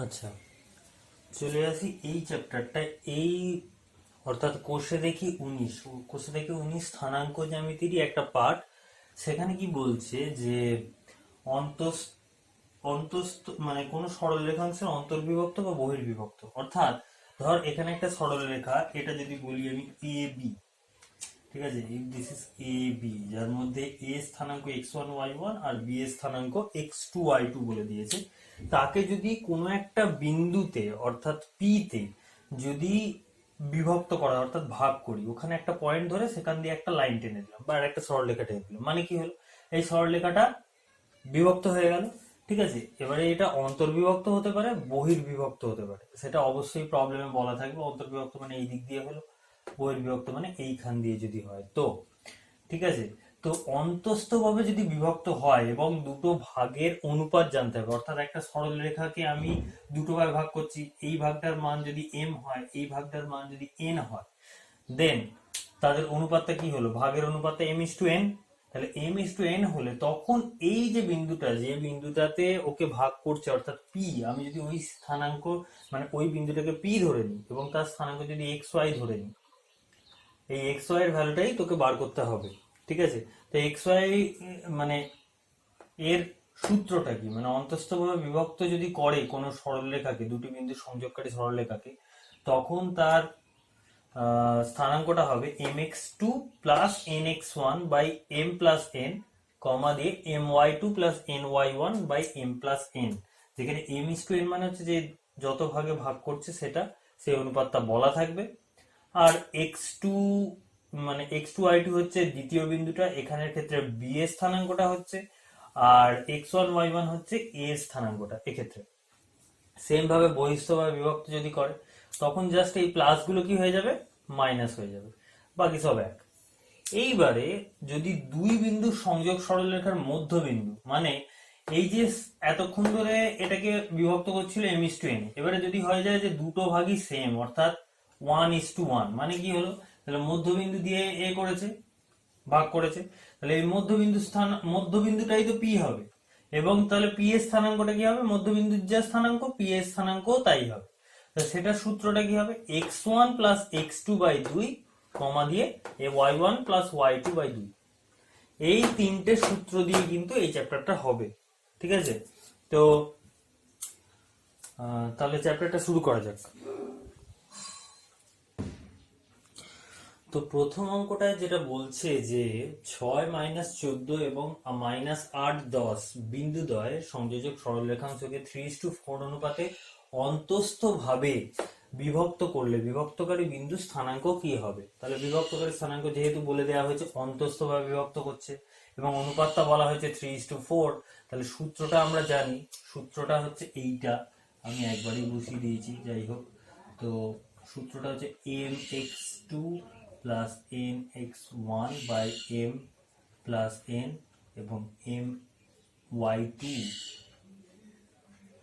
আচ্ছা, চলে আসি এই চ্যাপ্টারটা। এই অর্থাৎ কোষে দেখি 19 স্থানাঙ্ক জ্যামিতিরই একটা পার্ট। সেখানে কি বলছে যে অন্তঃ অন্তঃস্থ মানে কোন সরলরেখাংশের অন্তর্বিভক্ত বা বহির্বিভক্ত, অর্থাৎ ধর এখানে একটা সরলরেখা, এটা যদি বলি আমি এ বি, ঠিক আছে, দিস ইজ এ বি, যার মধ্যে এ স্থানাঙ্ক x1 y1 আর বি এর স্থানাঙ্ক x2 y2 বলে দিয়েছে। তাকে যদি কোনো একটা বিন্দুতে অর্থাৎ পি তে যদি বিভক্ত করা অর্থাৎ ভাগ করি, ওখানে একটা পয়েন্ট ধরে সেখান দিয়ে একটা লাইন টেনে দিলাম বা একটা সরলরেখা টেনে দিলাম, মানে কি হলো, এই সরলরেখাটা বিভক্ত হয়ে গেল। ঠিক আছে, এবারে এটা অন্তর্বিভক্ত হতে পারে, বহির্বিভক্ত হতে পারে, সেটা অবশ্যই প্রবলেমে বলা থাকবে। অন্তর্বিভক্ত মানে এই দিক দিয়ে হলো, বহির্বিভক্ত মানে এইখান দিয়ে যদি হয় তো। ঠিক আছে, তো অন্তস্থ ভাবে যদি বিভক্ত হয় এবং দুটো ভাগের অনুপাত জানতে হবে, অর্থাৎ একটা সরল রেখাকে আমি দুটো ভাগে ভাগ করছি, এই ভাগটার মান যদি এম হয়, এই ভাগটার মান যদি এন হয়, দেন তাদের অনুপাতটা কি হলো, ভাগের অনুপাতটা m:n। তাহলে m:n হলে তখন এই যে বিন্দুটা, যে বিন্দুটাতে ওকে ভাগ করছে অর্থাৎ পি, আমি যদি ওই স্থানাঙ্ক মানে ওই বিন্দুটাকে পি ধরে নিই এবং তার স্থানাঙ্ক যদি xy ধরে নিই, এই xy এর ভ্যালুটাই তোকে বার করতে হবে। ঠিক আছে, তো xy মানে এর সূত্রটা কি, মানে অন্তস্থভাবে বিভক্ত যদি করে কোনো সরলরেখাকে, দুটি বিন্দু সংযোগকারী সরলরেখাকে, তখন তার স্থানাঙ্কটা হবে mx2 plus nx1 by m plus n, comma দিয়ে my2 plus ny1 by m plus n, যেখানে m:n মানে হচ্ছে যে যত ভাগে ভাগ করছে সেটা, সেই অনুপাতটা বলা থাকবে। আর x2 মানে x2y2 হচ্ছে দ্বিতীয় বিন্দুটা, এখানের ক্ষেত্রে b এর স্থানাঙ্কটা হচ্ছে, আর x1y1 হচ্ছে a এর স্থানাঙ্কটা। এক্ষেত্রে সেম ভাবে বহিস্থ বা বিভক্ত যদি করে, তখন জাস্ট এই প্লাস গুলো কি হয়ে যাবে, মাইনাস হয়ে যাবে, বাকি সব এক। এইবারে যদি দুই বিন্দুর সংযোগ সরলরেখার মধ্যবিন্দু, মানে এই যে এতক্ষণ ধরে এটাকে বিভক্ত করছিল m:n, এবারে যদি হয়ে যায় যে দুটো ভাগই সেম অর্থাৎ 1:1, মানে কি হলো, তাহলে মধ্যবিন্দু দিয়ে এ করেছে, ভাগ করেছে, তাহলে এই মধ্যবিন্দুটাই তো পি হবে, এবং তাহলে পি এর স্থানাঙ্কটা কি হবে, মধ্যবিন্দুর যা স্থানাঙ্ক পি এর স্থানাঙ্কও তাই হবে। তো সেটা সূত্রটা কি হবে, x1 প্লাস x2/2 কমা দিয়ে y1 প্লাস y2/2। এই তিনটে সূত্র দিয়ে কিন্তু এই চ্যাপ্টারটা হবে। ঠিক আছে, তো তাহলে চ্যাপ্টারটা শুরু করা যাক। তো প্রথম অঙ্কটায় যেটা বলছে যে 6 - 14 এবং -8 10 বিন্দুদ্বয় সংযোজক সরলরেখাংশকে 3:4 অনুপাতে অন্তস্থ ভাবে বিভক্ত করলে বিভক্তকারী বিন্দু স্থানাঙ্ক কি হবে। তাহলে বিভক্তকারী স্থানাঙ্ক যেহেতু বলে দেওয়া হয়েছে অন্তস্থ ভাবে বিভক্ত করছে এবং অনুপাতটা বলা হয়েছে 3:4, তাহলে সূত্রটা আমরা জানি, সূত্রটা হচ্ছে এইটা, আমি একবারই বসিয়ে দিয়েছি, যাই হোক। তো সূত্রটা হচ্ছে mx2 plus nx1 by m plus n এবং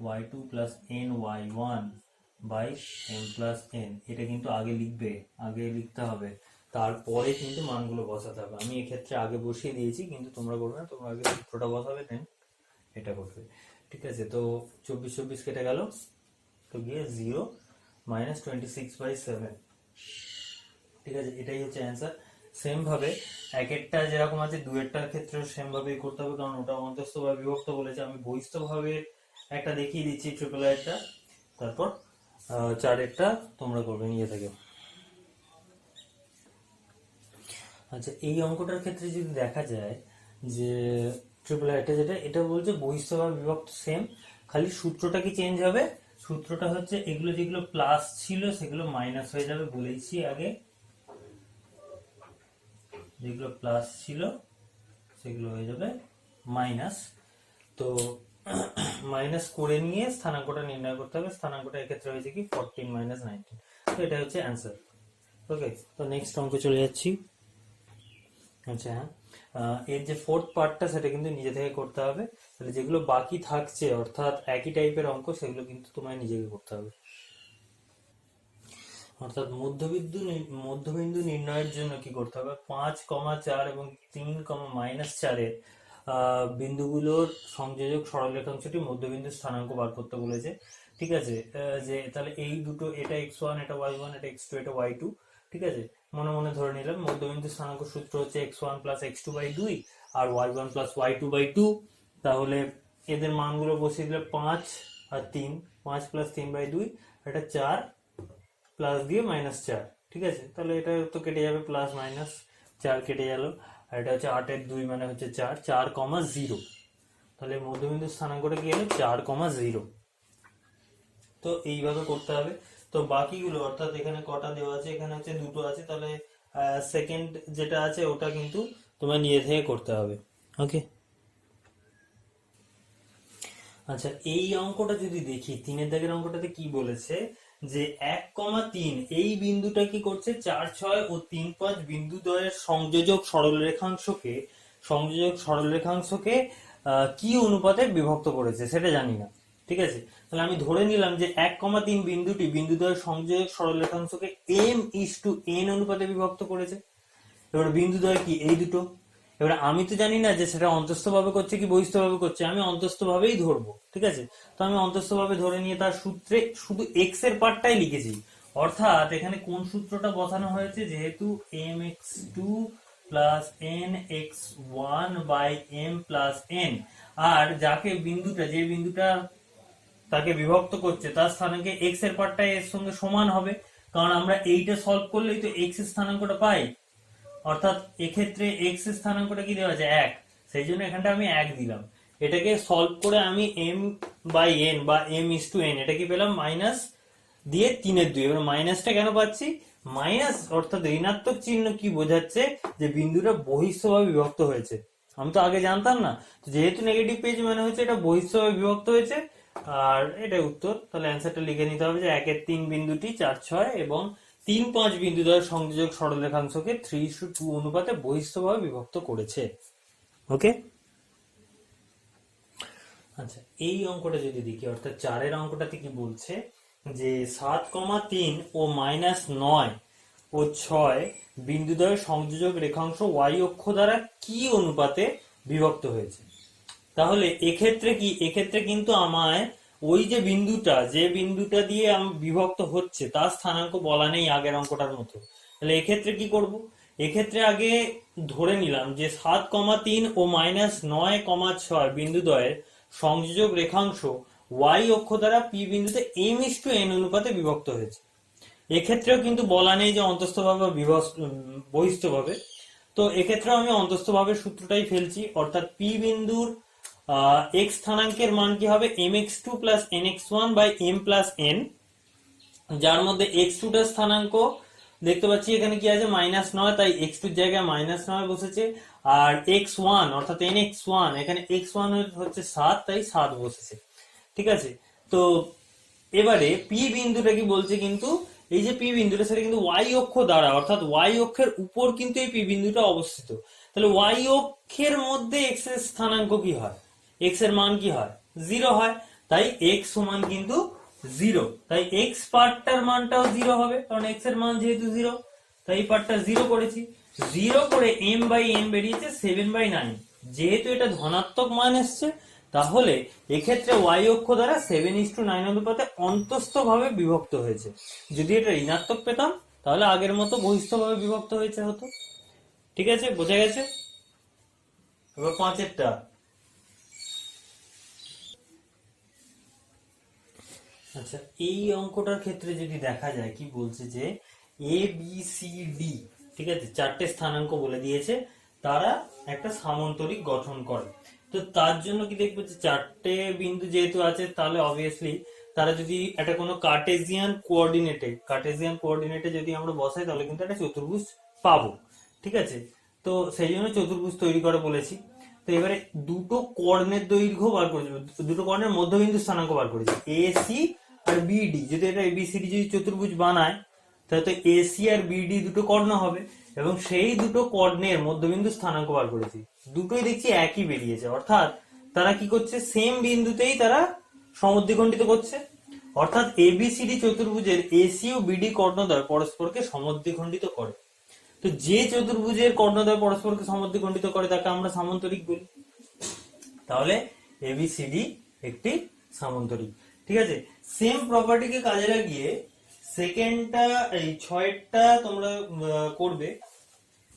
my2 plus ny1 by m plus n। এটা কিন্তু আগে লিখতে হবে, তারপরে কিন্তু মানগুলো বসাতে হবে। আমি এক্ষেত্রে আগে বসিয়ে দিয়েছি, কিন্তু তোমরা করবে না, তোমরা আগে সূত্রটা বসাবে, দেন এটা করবে। ঠিক আছে, তো 24 কেটে গেল, তো গিয়ে 0 -26/7। ঠিক আছে, এটাই হচ্ছে অ্যান্সার। সেম ভাবে একেরটা যেরকম আছে দুয়েরটার ক্ষেত্রেও সেম ভাবেই করতে হবে, কারণ ওটা অন্তস্থ বা বিভক্ত বলেছে। আমি বহিস্থ ভাবে একটা দেখিয়ে দিচ্ছি, ট্রিপল একটা, তারপর চারেরটা তোমরা করবে নিয়ে থেকে। আচ্ছা, এই অঙ্কটার ক্ষেত্রে যদি দেখা যায় যে ট্রিপল একটা যেটা, এটা বলছে বহিস্থ বা বিভক্ত সেম, খালি সূত্রটা কি চেঞ্জ হবে। সূত্রটা হচ্ছে এগুলো যেগুলো প্লাস ছিল সেগুলো মাইনাস হয়ে যাবে, বলেইছি আগে, যেগুলো প্লাস ছিল সেগুলো হয়ে যাবে মাইনাস। তো মাইনাস করে নিয়ে স্থানাঙ্কটা নির্ণয় করতে হবে। স্থানাঙ্কটা এক্ষেত্রে হয়েছে কি 14 - 19। তো এটা হচ্ছে অ্যান্সার। ওকে, তো নেক্সট অঙ্ক চলে যাচ্ছি। আচ্ছা হ্যাঁ, এর যে ফোর্থ পার্টটা সেটা কিন্তু নিজে থেকে করতে হবে। তাহলে যেগুলো বাকি থাকছে অর্থাৎ একই টাইপের অঙ্ক, সেগুলো কিন্তু তোমায় নিজেকে করতে হবে। অর্থাৎ মধ্যবিন্দু নির্ণয়ের জন্য কি করতে হবে, 5, 4 এবং 3, -4 বিন্দুগুলোর সংযোজক সরলরেখাংশটি মধ্যবিন্দুর স্থানাঙ্ক বার করতে বলেছে। ঠিক আছে, যে তাহলে এই দুটো, এটা x1, এটা y1, এটা x2, এটা y2, ঠিক আছে, মনে মনে ধরে নিলাম মধ্যবিন্দু স্থানাঙ্ক সূত্র হচ্ছে x1 প্লাস x2/2 আর y1 প্লাস y2/2। তাহলে এদের মানগুলো বসিয়ে দিলে 5 আর 3, 5 প্লাস 3/2, এটা 4 প্লাস দিয়ে -4, ঠিক আছে, তাহলে এটা তো কেটে যাবে, প্লাস মাইনাস 4 কেটে গেল, আর এটা হচ্ছে 8 এর 2 মানে হচ্ছে 4, 4,0। তাহলে মধ্যবিন্দু স্থানাঙ্কটা কি হলো 4,0। তো এইভাবে করতে হবে। তো বাকিগুলো অর্থাৎ এখানে কটা দেওয়া আছে, এখানে হচ্ছে দুটো আছে, তাহলে সেকেন্ড যেটা আছে ওটা কিন্তু তোমার নিজে থেকে করতে হবে। ওকে, আচ্ছা এই অঙ্কটা যদি দেখি, 3-এর দাগের অঙ্কটাতে কি বলেছে যে 1,3 এই বিন্দুটা কি করছে, 4, 6 ও 3, 5 বিন্দু দ্বয়ের সংযোজক সরলরেখাংশকে কি অনুপাতে বিভক্ত করেছে সেটা জানি না, ঠিক আছে। তাহলে আমি ধরে নিলাম যে 1,3 বিন্দুটি বিন্দুদ্বয়ের সংযোজক সরলরেখাংশকে m:n অনুপাতে বিভক্ত করেছে। এবার বিন্দুদ্বয় কি এই দুটো, এবার আমি তো জানি না যে সেটা অন্তস্থ ভাবে করছে কি বহিস্থ ভাবে করছে, আমি অন্তস্থ ভাবেই ধরবো, ঠিক আছে। তো আমি অন্তস্থ ভাবে ধরে নিয়ে তার সূত্রে শুধু এক্স এর পার্টটাই লিখেছি, অর্থাৎ এখানে কোন সূত্রটা বসানো হয়েছে, যেহেতু mx2 plus nx1 by m plus n, আর যাকে যে বিন্দুটা তাকে বিভক্ত করছে তার স্থানাঙ্কে এক্স এর পার্টটা এর সঙ্গে সমান হবে, কারণ আমরা এইটা সলভ করলেই তো এক্স এর স্থানাঙ্কটা পাই, অর্থাৎ এক্ষেত্রে এক্স এর স্থানাঙ্কটা কি দেওয়া আছে 1, সেই জন্য এখানটা আমি 1 দিলাম। এটাকে সলভ করে আমি m/n বা m:n এটা কি পেলাম, মাইনাস দিয়ে 3/2। এবার মাইনাসটা কেন পাচ্ছি, মাইনাস অর্থাৎ ঋণাত্মক চিহ্ন কি বোঝাচ্ছে, যে বিন্দুটা বহিঃস্থভাবে বিভক্ত হয়েছে। আমি তো আগে জানতাম না, তো যেহেতু নেগেটিভ পেজ মানে হচ্ছে এটা বহিঃস্থভাবে বিভক্ত হয়েছে, আর এটা উত্তর। তাহলে অ্যান্সারটা লিখে নিতে হবে যে 1-এর 3 বিন্দুটি 4, 6 এবং 3, 5 বিন্দু দ্বয় সংযোজক সরলরেখাংশকে 3:2 অনুপাতে বহিঃস্থভাবে বিভক্ত করেছে। ওকে, আচ্ছা এই অঙ্কটা যদি দেখি, অর্থাৎ 4-এর অঙ্কটাতে কি বলছে যে 7,3 ও -9 ও 6 বিন্দুদ্বয় সংযোজক রেখাংশ y অক্ষ দ্বারা কি অনুপাতে বিভক্ত হয়েছে। তাহলে এক্ষেত্রে কিন্তু আমায় ওই যে বিন্দুটা দিয়ে বিভক্ত হচ্ছে তার স্থানাঙ্ক বলা নেই আগের অঙ্কটার মতো। তাহলে এক্ষেত্রে কি করব, এক্ষেত্রে আগে ধরে নিলাম যে 7,3 ও -9,6 বিন্দুদ্বয়ের সংযোজক রেখাংশ y অক্ষ দ্বারা p বিন্দুতে m:n অনুপাতে বিভক্ত হয়েছে। এক্ষেত্রেও কিন্তু বলা নেই যে অন্তস্থভাবে বা বহিস্থভাবে, তো এক্ষেত্রেও আমি অন্তস্থভাবে সূত্রটাই ফেলছি, অর্থাৎ p বিন্দুর x স্থানাঙ্কের মান কি হবে, mx2 plus nx1 by m plus n, যার মধ্যে x2 টার স্থানাঙ্ক দেখতে পাচ্ছি এখানে কি আছে -9, তাই x2 এর জায়গায় -9 বসেছে, আর x1 অর্থাৎ nx1 এখানে x1 হচ্ছে 7, তাই 7 বসেছে, ঠিক আছে। তো এবারে p বিন্দুটা কি বলছে, কিন্তু এই যে p বিন্দুটা সেটা কিন্তু y অক্ষ দ্বারা, অর্থাৎ y অক্ষের উপর কিন্তু এই p বিন্দুটা অবস্থিত। তাহলে y অক্ষের মধ্যে x এর স্থানাঙ্ক কি হয়, x এর মান কি হয়, 0 হয়, তাই x সমান কিন্তু 0, তাই x পার্টটার মানটাও 0 হবে, কারণ x এর মান যেহেতু 0, তাই এই পার্টটা 0 করেছি। 0 করে m/n বেরিয়েছে 7/9, যেহেতু এটা ধনাত্মক মান এসছে, তাহলে এক্ষেত্রে y অক্ষ দ্বারা 7:9 অনুপাতে অন্তস্থ ভাবে বিভক্ত হয়েছে। যদি এটা ঋণাত্মক পেতাম তাহলে আগের মতো বহিস্থ ভাবে বিভক্ত হয়েছে হতো। ঠিক আছে, বোঝা গেছে। এবার 5-এরটা, আচ্ছা এই অঙ্কটার ক্ষেত্রে যদি দেখা যায় কি বলছে যে এ বি সি ডি, ঠিক আছে, 4টে স্থানাঙ্ক বলে দিয়েছে, তারা একটা সামান্তরিক গঠন করে। তো তার জন্য কি দেখবো যে 4টে বিন্দু যেহেতু আছে, তাহলে অবভিয়াসলি তারা যদি একটা কোনো কার্টেসিয়ান কোঅর্ডিনেটে যদি আমরা বসাই, তাহলে কিন্তু একটা চতুর্ভুজ পাবো, ঠিক আছে। তো সেই জন্য চতুর্ভুজ তৈরি করে বলেছি। তো এবারে দুটো কর্ণের দৈর্ঘ্য বার করেছি, দুটো কর্ণের মধ্যবিন্দু স্থানাঙ্ক বার করেছি, এ সি আর বিডি। যদি এটা এবিসিডি যদি চতুর্ভুজ বানায়, তাহলে তো এসি আর বিডি দুটো কর্ণ হবে, এবং সেই দুটো কর্ণের মধ্যবিন্দু স্থানাঙ্ক বার করেছি, দুটোই দেখছি একই বেরিয়েছে, অর্থাৎ তারা কি করছে, সেম বিন্দুতেই তারা সমদ্বিখণ্ডিত করছে, অর্থাৎ এবিসিডি চতুর্ভুজের এসি ও বিডি কর্ণদ্বয় পরস্পরকে সমদ্বিখণ্ডিত করে। তো যে চতুর্ভুজের কর্ণদ্বয় পরস্পরকে সমদ্বিখণ্ডিত করে তাকে আমরা সামান্তরিক বলি। তাহলে এবিসিডি একটি সামান্তরিক, ঠিক আছে। সেম প্রপার্টিকে কাজে লাগিয়ে সেকেন্ডটা এই ছয়েরটা তোমরা করবে,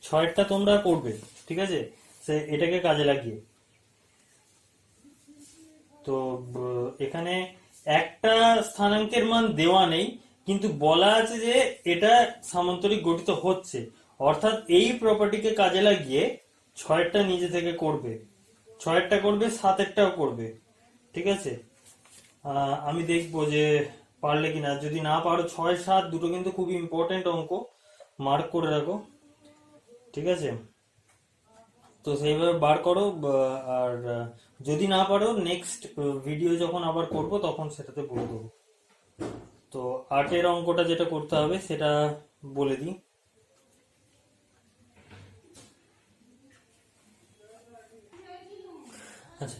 ছয়েরটা তোমরা করবে, ঠিক আছে, এটাকে কাজে লাগিয়ে। তো এখানে একটা স্থানাঙ্কের মান দেওয়া নেই, কিন্তু বলা আছে যে এটা সামান্তরিক গঠিত হচ্ছে, অর্থাৎ এই প্রপার্টিকে কাজে লাগিয়ে ছয়েরটা নিজে থেকে করবে, ছয়েরটা করবে, সাতেরটাও করবে, ঠিক আছে। আমি দেখবো যে পারলে কিনা, যদি না পারো 6 7 দুটো কিন্তু খুব ইম্পর্টেন্ট অঙ্ক, মার্ক করে রাখো, ঠিক আছে। তো সেইভাবে বার করো, আর যদি না পারো নেক্সট ভিডিও যখন আবার করব তখন সেটাতে বলে দেবো। তো 8-এর অঙ্কটা যেটা করতে হবে সেটা বলে দিই। আচ্ছা,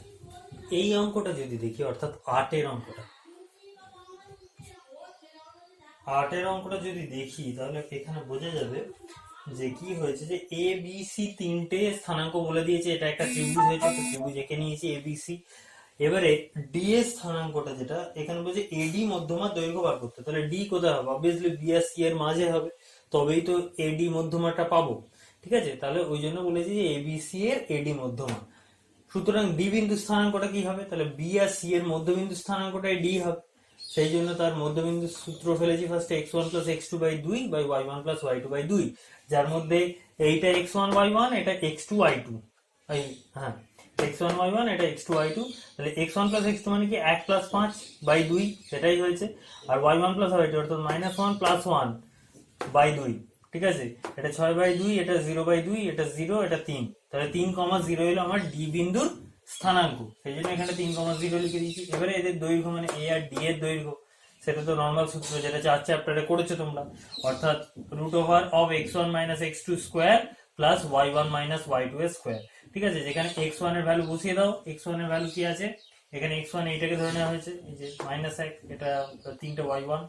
এই অঙ্কটা যদি দেখি, অর্থাৎ 8-এর অঙ্কটা, 8-এর অঙ্কটা যদি দেখি তাহলে এখানে বোঝা যাবে যে কি হয়েছে, যে এ বি সি তিনটে স্থানাঙ্ক বলে দিয়েছে, এটা একটা ত্রিভুজ হয়েছে, তো ত্রিভুজ এঁকে নিয়েছি এ বি সি। এবারে ডি এর স্থানাঙ্কটা যেটা এখানে বলছে এডি মধ্যমার দৈর্ঘ্য বার করতে, তাহলে ডি কোথায় হবে? অবভিয়াসলি বি আর সি এর মাঝে হবে, তবেই তো এডি মধ্যমাটা পাবো, ঠিক আছে। তাহলে ওই জন্য বলেছি যে এবিসি এর এডি মধ্যমা। সুতরাং ডি বিন্দু স্থানাঙ্কটা কি হবে? তাহলে বি আর সি এর মধ্যবিন্দু স্থানাঙ্কটাই ডি হবে, সেই জন্য তার মধ্যবিন্দু সূত্র ফেলেছি ফার্স্টে x1 + x2 by 2 by y1 + y2 by 2, যার মধ্যে এইটা x1 y1, এটা x2 y2, এই হ্যাঁ x1 y1, এটা x2 y2, তাহলে x1 + x2 মানে কি 1 + 5 বাই 2, সেটাই হয়েছে। আর y1 + y2 অর্থাৎ -1 + 1 বাই 2, ঠিক আছে। এটা 6 বাই 2, এটা 0 বাই 2, এটা 0, এটা 3, তাহলে 3,0 হলো আমার ডি বিন্দুর স্থানাঙ্ক, সেই জন্য এখানে 3,0 লিখে দিয়েছি। এবারে এদের দৈর্ঘ্য মানে এ আর ডি এর দৈর্ঘ্য, সেটা তো নর্মাল সূত্র, যেটা 4 চ্যাপ্টারে করেছো তোমরা, অর্থাৎ √x1 - x2 square plus y1 - y2 এর স্কয়ার, ঠিক আছে। যেখানে x1 এর ভ্যালু বসিয়ে দাও, x1 এর ভ্যালু কি আছে এখানে, x1 এইটাকে ধরে নেওয়া হয়েছে, এই যে -1, এটা 3টা y1,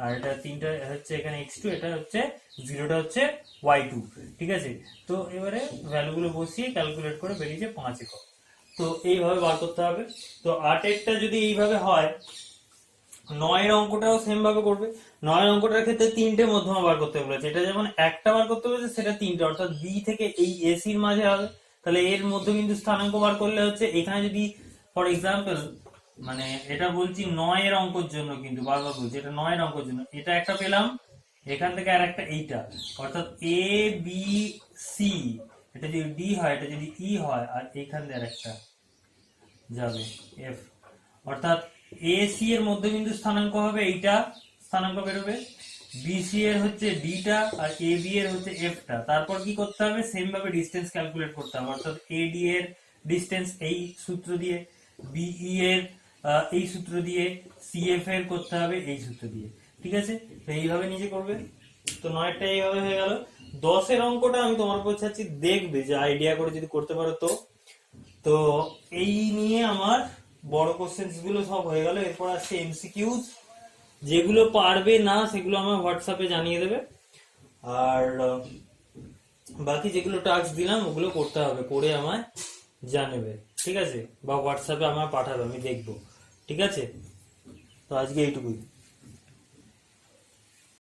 আর এটা 3টা হচ্ছে এখানে x2, এটা হচ্ছে 0টা হচ্ছে y2, ঠিক আছে। তো এবারে ভ্যালুগুলো বসিয়ে ক্যালকুলেট করে বেরিয়েছে 5 একক। তো এইভাবে বার করতে হবে। তো 8-এরটা যদি এইভাবে হয়, 9-এর অঙ্কটাও সেম ভাবে করবে। 9-এর অঙ্কটার ক্ষেত্রে তিনটে মধ্যমা বার করতে বলেছে, এটা যেমন একটা বার করতে বলেছে সেটা তিনটে, অর্থাৎ বি থেকে এই এসির মাঝে হবে, তাহলে এর মধ্যবিন্দু স্থানাঙ্ক বার করলে হচ্ছে, এখানে যদি ফর এক্সাম্পল মানে এটা বলছি 9-এর অঙ্কের জন্য, কিন্তু বারবার বলছি এটা 9-এর অঙ্কের জন্য, এটা একটা পেলাম, এখান থেকে আর একটা এইটা, অর্থাৎ এ বি সি, এটা যদি ডি হয়, এটা যদি ই হয়, আর এইখান দিয়ে আরেকটা যাবে এফ, অর্থাৎ এ সি এর মধ্যবিন্দু স্থানাঙ্ক হবে এইটা, স্থানাঙ্ক বেরোবে, বি সি এর হচ্ছে ডিটা, আর এ বি এর হচ্ছে এফটা। তারপর কি করতে হবে, সেম ভাবে ডিসটেন্স ক্যালকুলেট করতে হবে, অর্থাৎ এ ডি এর ডিসটেন্স এই সূত্র দিয়ে, বিই এর এই সূত্র দিয়ে, সি এফ এর করতে হবে এই সূত্র দিয়ে, ঠিক আছে। তো এইভাবে নিজে করবে। তো 9টা এইভাবে হয়ে গেল। 10-এর অঙ্কটা আমি তোমার উপর চাচ্ছি, দেখবে যে আইডিয়া করে যদি করতে পারো তো। তো এই নিয়ে আমার বড় কোশ্চেন্স গুলো সব হয়ে গেল। এরপর আসছে এমসিকিউজ, যেগুলো পারবে না সেগুলো আমার হোয়াটসঅ্যাপে জানিয়ে দেবে, আর বাকি যেগুলো টাস্ক দিলাম ওগুলো করতে হবে, করে আমায় জানাবে, ঠিক আছে, বা হোয়াটসঅ্যাপে আমায় পাঠাবে, আমি দেখবো, ঠিক আছে। তো আজকে এইটুকুই।